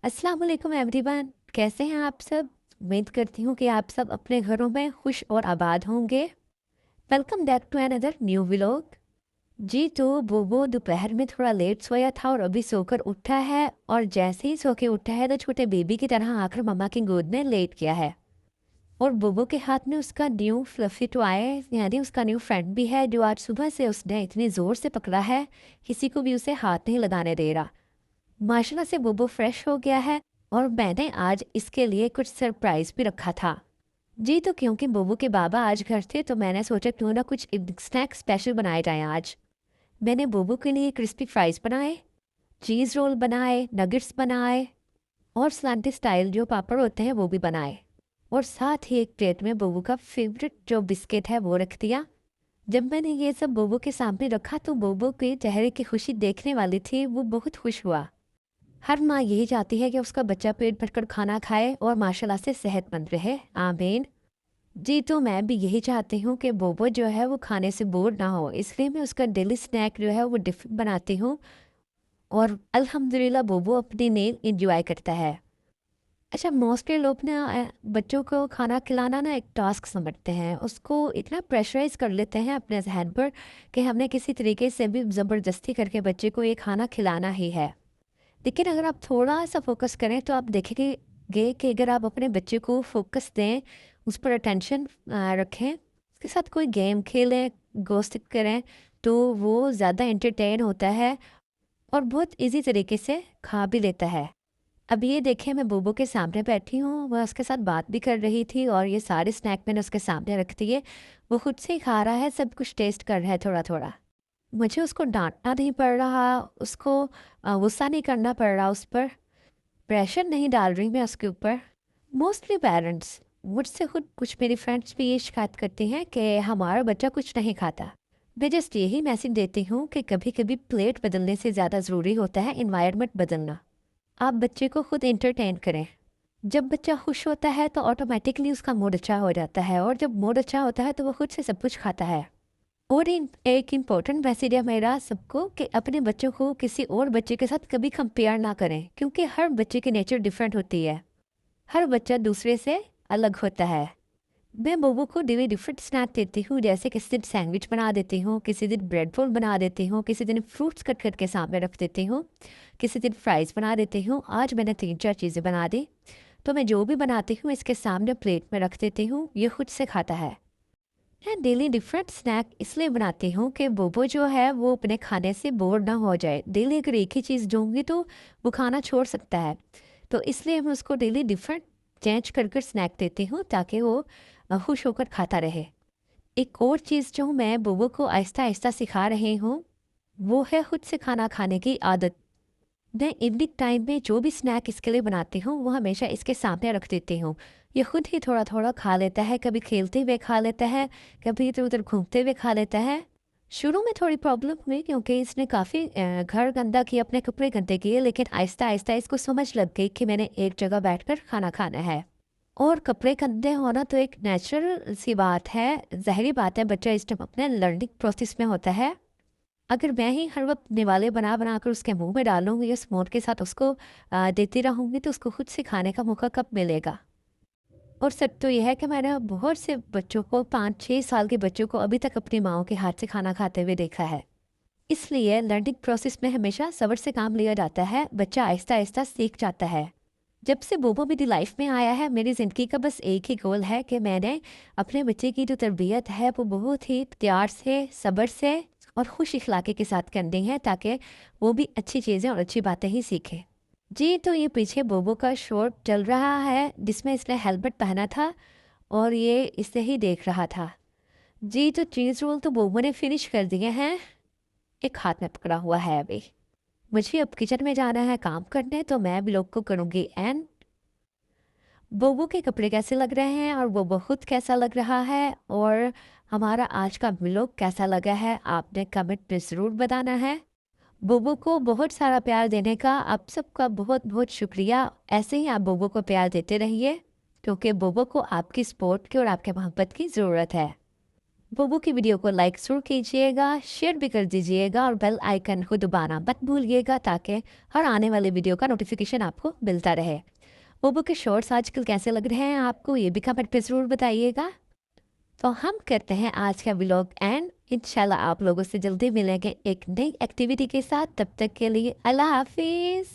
अस्सलाम वालेकुम एवरीवन, कैसे हैं आप सब। उम्मीद करती हूँ कि आप सब अपने घरों में खुश और आबाद होंगे। Welcome back to another new vlog. जी तो वो दोपहर में थोड़ा लेट सोया था और अभी सोकर उठा है, और जैसे ही सो के उठा है तो छोटे बेबी की तरह आकर मम्मा की गोद में लेट गया है। और बुबू के हाथ में उसका न्यू फ्लफी टॉय, यानी उसका न्यू फ्रेंड भी है, जो आज सुबह से उसने इतनी ज़ोर से पकड़ा है किसी को भी उसे हाथ नहीं लगाने दे रहा। माशाल्लाह से बुबू फ्रेश हो गया है, और मैंने आज इसके लिए कुछ सरप्राइज भी रखा था। जी तो क्योंकि बुबू के बाबा आज घर थे तो मैंने सोचा क्यों ना कुछ स्नैक स्पेशल बनाए जाएं आज। मैंने बुबू के लिए क्रिस्पी फ्राइज बनाए, चीज़ रोल बनाए, नगेट्स बनाए, और सलांटी स्टाइल जो पापड़ होते हैं वो भी बनाए। और साथ ही एक प्लेट में बुबू का फेवरेट जो बिस्किट है वो रख दिया। जब मैंने ये सब बुबू के सामने रखा तो बुबू के चेहरे की खुशी देखने वाली थी, वो बहुत खुश हुआ। हर माँ यही चाहती है कि उसका बच्चा पेट भरकर खाना खाए और माशाल्लाह से सेहतमंद रहे। आमीन। जी तो मैं भी यही चाहती हूँ कि बोबो जो है वो खाने से बोर ना हो, इसलिए मैं उसका डेली स्नैक जो है वो डिफरेंट बनाती हूँ। और अल्हम्दुलिल्लाह बोबो अपनी मील इंजॉय करता है। अच्छा, मोस्टली लोग ना बच्चों को खाना खिलाना ना एक टास्क समझते हैं, उसको इतना प्रेशराइज कर लेते हैं अपने जहन पर कि हमने किसी तरीके से भी ज़बरदस्ती करके बच्चे को ये खाना खिलाना ही है। लेकिन अगर आप थोड़ा सा फोकस करें तो आप देखेंगे कि अगर आप अपने बच्चे को फोकस दें, उस पर अटेंशन रखें, उसके साथ कोई गेम खेलें, गोस्ट करें, तो वो ज़्यादा एंटरटेन होता है और बहुत इजी तरीके से खा भी लेता है। अब ये देखें, मैं बोबो के सामने बैठी हूँ, वह उसके साथ बात भी कर रही थी और ये सारे स्नैक मैंने उसके सामने रख दिए। वो खुद से ही खा रहा है, सब कुछ टेस्ट कर रहा है थोड़ा थोड़ा। मुझे उसको डांटना नहीं पड़ रहा, उसको गुस्सा नहीं करना पड़ रहा, उस पर प्रेशर नहीं डाल रही मैं उसके ऊपर। मोस्टली पेरेंट्स मुझसे खुद कुछ मेरी फ्रेंड्स भी ये शिकायत करती हैं कि हमारा बच्चा कुछ नहीं खाता। मैं जस्ट यही मैसेज देती हूँ कि कभी कभी प्लेट बदलने से ज़्यादा ज़रूरी होता है इन्वायरमेंट बदलना। आप बच्चे को खुद इंटरटेन करें। जब बच्चा खुश होता है तो ऑटोमेटिकली उसका मूड अच्छा हो जाता है, और जब मूड अच्छा होता है तो वो खुद से सब कुछ खाता है। और एक इम्पोर्टेंट मैसेज है मेरा सबको कि अपने बच्चों को किसी और बच्चे के साथ कभी कंपेयर ना करें, क्योंकि हर बच्चे की नेचर डिफरेंट होती है। हर बच्चा दूसरे से अलग होता है। मैं बबू को डेली डिफरेंट स्नैक देती हूँ, जैसे किसी दिन सैंडविच बना देती हूँ, किसी दिन ब्रेड रोल बना देती हूँ, किसी दिन फ्रूट्स कट करके सामने रख देती हूँ, किसी दिन फ्राइज़ बना देती हूँ। आज मैंने 3-4 चीज़ें बना दी। तो मैं जो भी बनाती हूँ इसके सामने प्लेट में रख देती हूँ, ये खुद से खाता है। मैं डेली डिफरेंट स्नैक इसलिए बनाती हूँ कि बोबो जो है वो अपने खाने से बोर ना हो जाए। डेली अगर एक ही चीज़ दूँगी तो वो खाना छोड़ सकता है। तो इसलिए मैं उसको डेली डिफरेंट चेंज कर कर स्नैक देती हूँ, ताकि वो खुश होकर खाता रहे। एक और चीज़ जो मैं बोबो को आहिस्ता आहिस्ता सिखा रही हूँ, वो है खुद से खाना खाने की आदत। मैं इवनिंग टाइम में जो भी स्नैक इसके लिए बनाती हूँ वो हमेशा इसके सामने रख देती हूँ। ये खुद ही थोड़ा थोड़ा खा लेता है, कभी खेलते हुए खा लेता है, कभी इधर उधर घूमते हुए खा लेता है। शुरू में थोड़ी प्रॉब्लम हुई क्योंकि इसने काफ़ी घर गंदा किया, अपने कपड़े गंदे किए, लेकिन आहिस्ता आहिस्ता इसको समझ लग गई कि मैंने एक जगह बैठकर खाना खाना है। और कपड़े गंदे होना तो एक नेचुरल सी बात है, ज़ाहिरी बात है, बच्चा इस टाइम अपने लर्निंग प्रोसेस में होता है। अगर मैं ही हर वक्त निवाले बना बना कर उसके मुंह में डालूंगी या स्पून के साथ उसको देती रहूंगी तो उसको खुद से खाने का मौका कब मिलेगा। और सच तो यह है कि मैंने बहुत से बच्चों को, 5-6 साल के बच्चों को अभी तक अपनी माओ के हाथ से खाना खाते हुए देखा है। इसलिए लर्निंग प्रोसेस में हमेशा सब्र से काम लिया जाता है, बच्चा आहिस्ता आहिस्ता सीख जाता है। जब से बोबो मेरी लाइफ में आया है, मेरी ज़िंदगी का बस एक ही गोल है कि मैंने अपने बच्चे की जो तरबियत है वो बहुत ही प्यार से, सब्र से और खुश इखलाके के साथ करनी है, ताकि वो भी अच्छी चीज़ें और अच्छी बातें ही सीखे। जी तो ये पीछे बोबो का शॉट चल रहा है जिसमें इसने हेलमेट पहना था, और ये इसे ही देख रहा था। जी तो चीज़ रोल तो बोबो ने फिनिश कर दिए हैं, एक हाथ में पकड़ा हुआ है अभी। मुझे अब किचन में जाना है काम करने, तो मैं भी लोग को करूँगी एंड बोबो के कपड़े कैसे लग रहे हैं और वो बहुत कैसा लग रहा है, और हमारा आज का व्लॉग कैसा लगा है आपने कमेंट में ज़रूर बताना है। बोबो को बहुत सारा प्यार देने का आप सबका बहुत बहुत शुक्रिया। ऐसे ही आप बोबो को प्यार देते रहिए, क्योंकि बोबो को आपकी सपोर्ट की और आपके मोहब्बत की ज़रूरत है। बुबू की वीडियो को लाइक जरूर कीजिएगा, शेयर भी कर दीजिएगा और बेल आइकन को दबाना मत भूलिएगा ताकि हर आने वाली वीडियो का नोटिफिकेशन आपको मिलता रहे। बुबू के शॉर्ट्स आजकल कैसे लग रहे हैं आपको, ये भी कमेंट पे ज़रूर बताइएगा। तो हम करते हैं आज का व्लॉग एंड इंशाल्लाह आप लोगों से जल्दी मिलेंगे एक नई एक्टिविटी के साथ। तब तक के लिए अल्लाह हाफिज़।